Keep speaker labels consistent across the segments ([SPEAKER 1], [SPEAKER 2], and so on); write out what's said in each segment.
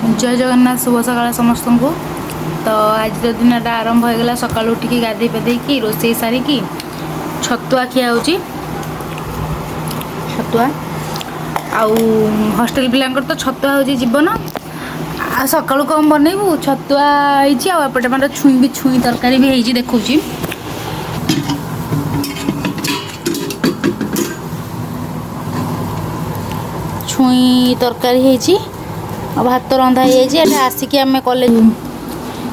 [SPEAKER 1] जय जगन्नाथ शुभ सकाळ समस्त को। तो आज दिनटा आरंभ हो गला सकाल उठिकी गाधे पाधे रोसे सारिकी छतुआ खिया हो छतुआ आउ हॉस्टेल पिलांकर तो छतुआ हो जीवन आ सकाळु कम बनइबू छतुआ होइछि आ एपटे मतलब छुई भी छुई तरकारी भी होइछि देखौछि छुई तरकारी होइछि आ भात रंधा होइछि एटा आसिकी आमे कॉलेज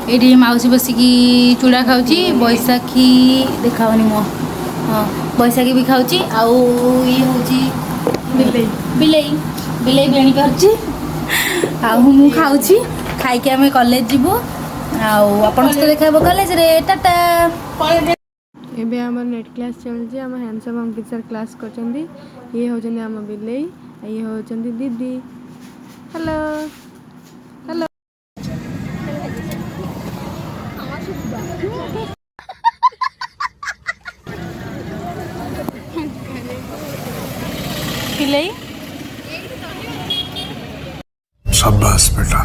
[SPEAKER 1] एठी माउसी बसिकी चूड़ा खाउछि बैसाखी देखावनी मो हां बैसाखी भी खाउछि आउ ई होउछि बिलेई बिलेई बिलेई बेणी करछि आ मु खाउछि खाइ के आमे कॉलेज जीवो आउ अपन से देखाबो कॉलेज रे टाटा
[SPEAKER 2] एबे हमर नेट क्लास चलछि हम हैंडसम अंकित सर क्लास करछंदी ये हो जने हम बिलेई ये हो जंदी दीदी हेलो हेलो
[SPEAKER 1] बिलेई
[SPEAKER 3] शाबाश बेटा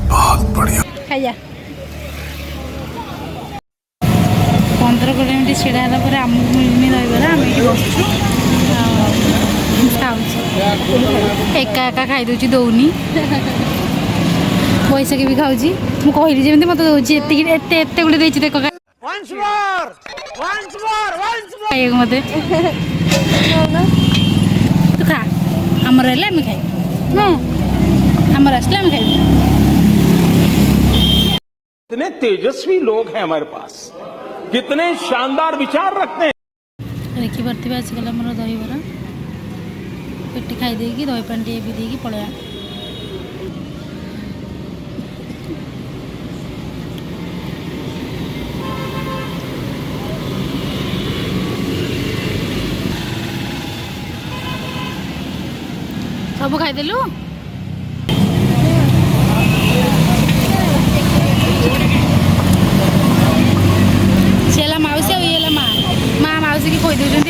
[SPEAKER 3] बहुत बढ़िया
[SPEAKER 1] खाइया 15-20 मिनट छिड़ा है आमको मिलनी रही आम ये बसु एका एका खाई दूची दौनी बैसाखी भी खाऊँ मुझे कहली जमी मत दूसरी एत गुड़े देख देख मत तू खा आमर आम खाई आमर आसले आम खाई
[SPEAKER 4] कितने तेजस्वी लोग हैं हमारे पास, कितने शानदार विचार रखते हैं।
[SPEAKER 1] रेखी भरती आसीगला मोर दही बरा पेटी खाई देगी दही पानी टे भी देगी पलया सब खाईदेलु सी माउसी आला माँ माउसी की खोई दौरान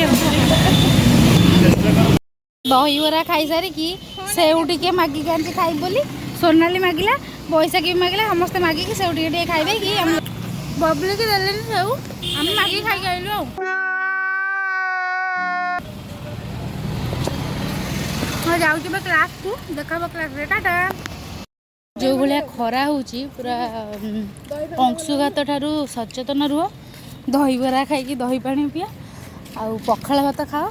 [SPEAKER 1] दही बरा खाई सारिकी सेउ टे मागिक आनी खाई बोली सोनाली मागिला बैसाखी भी मागिला समस्ते मागिकी सेउ टे खाई कि बबली की देले सेउ आम मागिक खाई आइलु आ जाऊँ क्लास को देखा क्लास रे टाटा जो भाया खरा होची पूरा अंशुघात ठारू सचेतन रुह दही बरा खाई दही पानी पिया आउ पखाल भात खाओ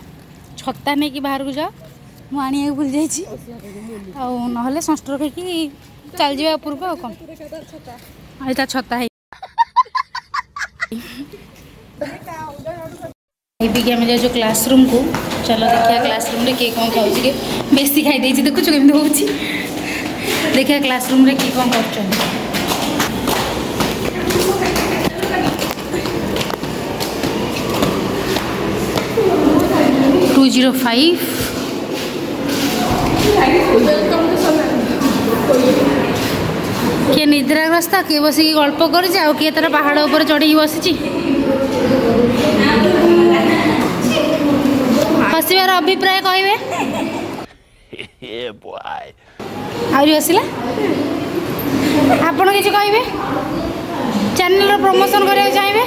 [SPEAKER 1] छत्ता नहीं कि बाहर को जाओ मुझे भूल जाइए ना संस्टर खाई चल जावा उपर को कौन आईता छत्ता है आम जाऊ क्लासरूम को चलो देखिए क्लासरूम रे किए कौन खाऊँ बेसी खाई देखु केमी हो देखिए क्लासरूम रे किए कौन कर 205 किए निद्राग्रस्त किए बसिक गल्प कर किए तार पहाड़ उपर चढ़ी बसी हसबार अभिप्राय कहे आहरी हसला आपड़ कि कहे चैनल प्रमोशन करने चाहिए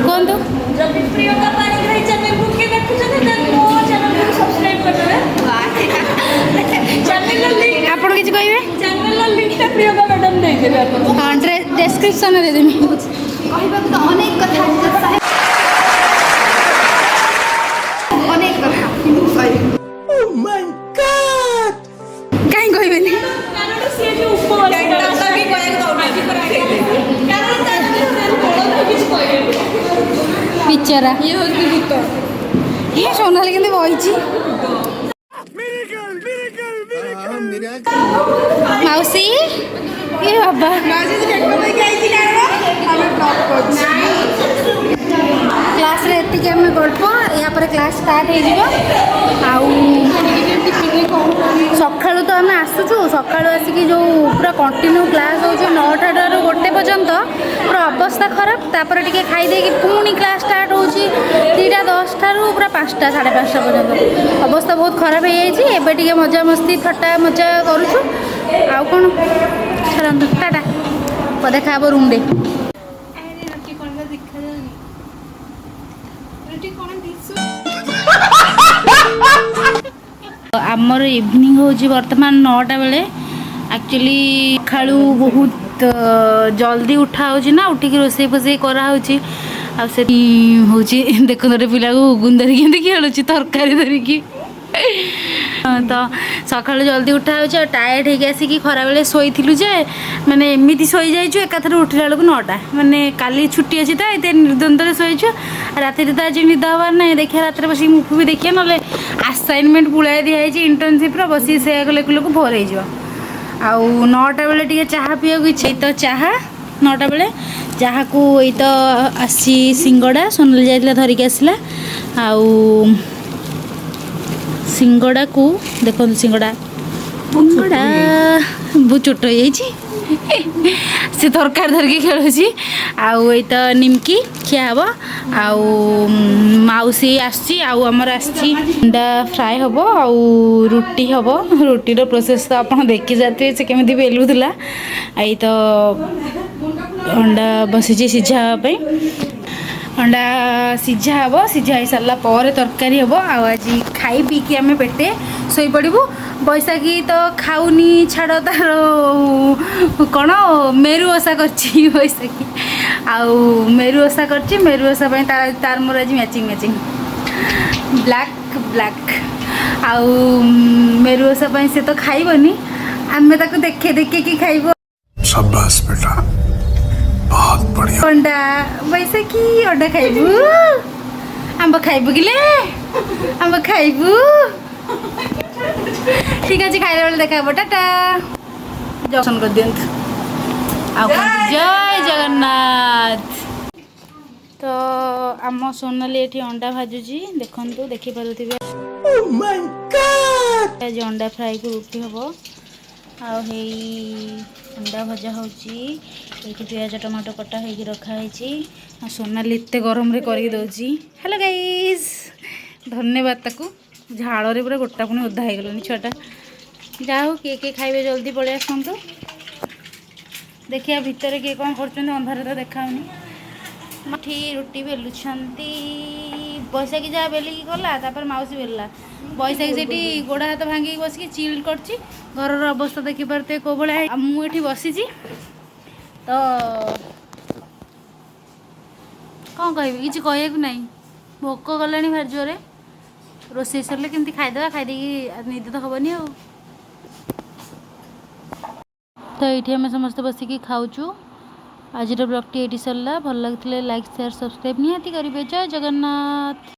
[SPEAKER 1] कहतु ଆପଣ କିଛି କହିବେ ଚ୍ୟାନେଲର ଲିଙ୍କଟା ପ୍ରିୟଙ୍କା ମ୍ୟାଡାମ ଦେଇଦେବେ ଆପଣ ହଁ ଡେସ୍କ୍ରିପସନରେ ଦେଇଦେବି କହିବାକୁ ତ ଅନେକ କଥା ଅଛି ଅନେକ କଥା ଓ ମାଇ ଗॉड କାଇଁ କହିବେନି କାରଣ ସିଏ ଯୋଉ ଉପର ତାଙ୍କ ବି କହିବାକୁ ଦଉନାହାନ୍ତି କାରଣ ତାର କିଛି କହିବେନି ପିଚରା ଇଏ ହଉଛି ଗୀତ ଇଏ सोनाली କେମିତି ବଇଛି मौसी ये बाबा क्लास रे एति के हम गल्प या पर क्लास स्टार्ट हो सकाळु तो आम आसुचु सकाळु आसिकी जो पूरा कंटिन्यू क्लास हो 9टा ठारू 1 पर्यंत पूरा अवस्था खराब तापर टिके खाई देकी पुणी क्लास स्टार्ट हो 2:10 ठारू पूरा 5टा 5:30 पर्यंत अवस्था बहुत खराब हो जाइए। एबे टिके मजा मस्ती थट्टा मजा करूछु ଆଉ କ'ଣ ଚାଲନ୍ତୁ ଟାଟା ଦେଖା ହେବ ରୁମ୍ରେ। ଆମର ଇଭିନିଂ ହେଉଛି ବର୍ତ୍ତମାନ 9ଟା ବେଳେ। ଆକ୍ଚୁଆଲି ସକାଳୁ ବହୁତ ଜଲ୍ଦି ଉଠା ହେଉଛି ନା, ଉଠିକି ରୋଷେଇ ଫୋଷେଇ କରାହେଉଛି। ଆଉ ସେଠି ହେଉଛି ଦେଖନ୍ତୁ ପିଲାକୁ ଗୁଗୁନ ଧରିକି ଏମିତି ଖେଳୁଛି ତରକାରୀ ଧରିକି। ତ ସକାଳୁ ଜଲ୍ଦି ଉଠା ହେଉଛି ଆଉ ଟାୟାର୍ଡ଼ ହେଇକି ଆସିକି ଖରାବେଳେ ଶୋଇଥିଲୁ ଯେ ମାନେ ଏମିତି ଶୋଇଯାଇଛୁ ଏକାଥରେ ଉଠିଲା ବେଳକୁ 9ଟା। ମାନେ କାଲି ଛୁଟି ଅଛି ତ ଏତେ ନିର୍ଦ୍ଦନ୍ଦରେ ଶୋଇଛୁ। ରାତିରେ ତ ଆଜି ନିଦ ହେବାର ନାହିଁ, ଦେଖିବା ରାତିରେ ବସିକି ମୁଭି ବି ଦେଖିବା, ନହେଲେ ଆସାଇନମେଣ୍ଟ ପୁଳାଏ ଦିଆହେଇଛି ଇଣ୍ଟର୍ନସିପ୍ର, ବସିକି ସେଇଆକୁ ଲେଖୁ ଭୋର ହେଇଯିବ। ଆଉ 9ଟା ବେଳେ ଟିକେ ଚାହା ପିଇବାକୁ ଇଚ୍ଛା, ତ ଚାହା 9ଟା ବେଳେ ଚାହାକୁ ଏଇ ତ ଆସିଛି ସିଙ୍ଗଡ଼ା, ସୋନାଲି ଯାଇଥିଲା ଧରିକି ଆସିଲା। ଆଉ ସିଙ୍ଗଡ଼ାକୁ ଦେଖନ୍ତୁ, ସିଙ୍ଗଡ଼ା ବହୁତ ଛୋଟ ହେଇଯାଇଛି ସେ ତରକାରୀ ଧରିକି ଖେଳୁଛି। ଆଉ ଏଇ ତ ନିମକି ଖିଆ ହେବ। ଆଉ ମାଉସୀ ଆସିଛି, ଆଉ ଆମର ଆସିଛି ଅଣ୍ଡା ଫ୍ରାଏ ହେବ, ଆଉ ରୁଟି ହେବ। ରୁଟିର ପ୍ରୋସେସ୍ ତ ଆପଣ ଦେଖି ସାରିଥିବେ ସେ କେମିତି ବେଲୁଥିଲା। ଏଇ ତ ଅଣ୍ଡା ବସିଛି ସିଝା ହେବା ପାଇଁ। ଅଣ୍ଡା ସିଝା ହେବ, ସିଝା ହେଇସାରିଲା ପରେ ତରକାରୀ ହେବ। ଆଉ ଆଜି ଖାଇ ପିଇକି ଆମେ ପେଟେ ଶୋଇପଡ଼ିବୁ। ବୈଶାଖୀ ତ ଖାଉନି, ଛାଡ଼, ତାର କ'ଣ ମେରୁ ଓଷା କରିଛି ବୈଶାଖୀ। ଆଉ ମେରୁ ଓଷା କରିଛି, ମେରୁ ଓଷା ପାଇଁ ତାର ମୋର ଆଜି ମ୍ୟାଚିଂ ବ୍ଲାକ୍। ଆଉ ମେରୁ ଓଷା ପାଇଁ ସେ ତ ଖାଇବନି, ଆମେ ତାକୁ ଦେଖେଇକି ଖାଇବୁ।
[SPEAKER 3] शाबाश बेटा, बहुत बढ़िया।
[SPEAKER 1] ଅଣ୍ଡା ବୈଶାଖୀ ଅଣ୍ଡା ଖାଇବୁ, ଆମ୍ବ ଖାଇବୁ କିଲେ, ଆମ୍ବ ଖାଇବୁ। ଠିକ୍ ଅଛି, ଖାଇଲା ବେଳେ ଦେଖା ହେବ, ଟାଟା। ଦର୍ଶନ କରିଦିଅନ୍ତୁ ଆଉ ଜୟ ଜଗନ୍ନାଥ। ତ ଆମ ସୋନାଲି ଏଠି ଅଣ୍ଡା ଭାଜୁଛି, ଦେଖନ୍ତୁ, ଦେଖିପାରୁଥିବେ। ଆଜି ଅଣ୍ଡା ଫ୍ରାଏକୁ ରୁଟି ହେବ। ଆଉ ହେଇ ଅଣ୍ଡା ଭଜା ହେଉଛି, ଏଇଠି ପିଆଜ ଟମାଟୋ କଟା ହେଇକି ରଖାହେଇଛି। ଆଉ ସୋନାଲି ଏତେ ଗରମରେ କରିକି ଦେଉଛି। ହ୍ୟାଲୋ ଗାଇସ୍, ଧନ୍ୟବାଦ ତାକୁ। ଝାଳରେ ପୁରା ଗୋଟା ପୁଣି ଓଦା ହେଇଗଲାଣି ଛୁଆଟା। ଯାହା ହଉ, କିଏ ଖାଇବେ ଜଲ୍ଦି ପଳେଇ ଆସନ୍ତୁ। ଦେଖିବା ଭିତରେ କିଏ କ'ଣ କରୁଛନ୍ତି, ଅନ୍ଧାରରେ ତ ଦେଖାଉନି। ଏଠି ରୁଟି ବେଲୁଛନ୍ତି, ବୈଶାଖୀ ଯାହା ବେଲିକି ଗଲା, ତାପରେ ମାଉସୀ ବେଲିଲା। ବୈଶାଖୀ ସେଠି ଗୋଡ଼ ହାତ ଭାଙ୍ଗିକି ବସିକି ଚିଲ୍ କରିଛି। ଘରର ଅବସ୍ଥା ଦେଖିପାରୁଥିବେ କେଉଁ ଭଳିଆ। ଆଉ ମୁଁ ଏଠି ବସିଛି, ତ କ'ଣ କହିବି, କିଛି କହିବାକୁ ନାହିଁ। ଭୋକ କଲାଣି ଭାରି ଜୋରେ। ରୋଷେଇ ସରିଲେ କେମିତି ଖାଇଦେବା, ଖାଇଦେଇକି ନିଦ ତ ହେବନି ଆଉ। ତ ଏଇଠି ଆମେ ସମସ୍ତେ ବସିକି ଖାଉଛୁ। ଆଜିର ବ୍ଲଗ୍ଟି ଏଇଠି ସରିଲା। ଭଲ ଲାଗିଥିଲେ ଲାଇକ୍, ସେୟାର, ସବସ୍କ୍ରାଇବ୍ ନିହାତି କରିବେ। ଜୟ ଜଗନ୍ନାଥ।